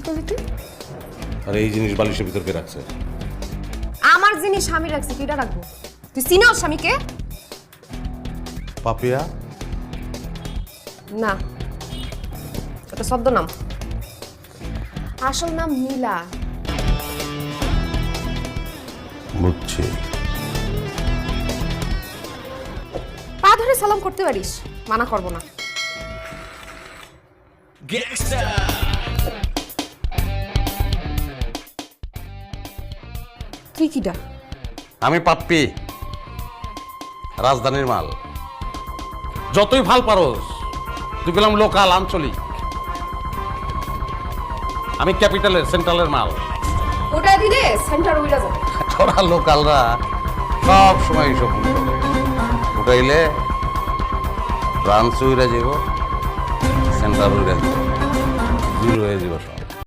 করলি তুই? আর এই জিনিস বালিশের ভিতর কে রাখছে? আমার জিনিস স্বামী রাখছে, তুইটা রাখবো? তুই চিনাও স্বামীকে? পাপিয়া? না, এটা ছদ্মনাম। আসল নাম নীলা। বুঝছি। পা ধরে সালাম করতে পারিস, মানা করবো না। তুই কিটা? আমি পাপ্পি, রাজধানীর মাল। যতই ভাল পারোস, তুই গেলাম লোকাল, আঞ্চলিক। আমি ক্যাপিটালের, সেন্ট্রালের মাল। ওটা দিলে সেন্টার উইলা যাবে। তোরা লোকালরা সব সময় এইসব ভুল করে। উঠাইলে ব্রাঞ্চ উইরা যাব, সেন্টার উইরা যাব, জিরো হয়ে যাব সব।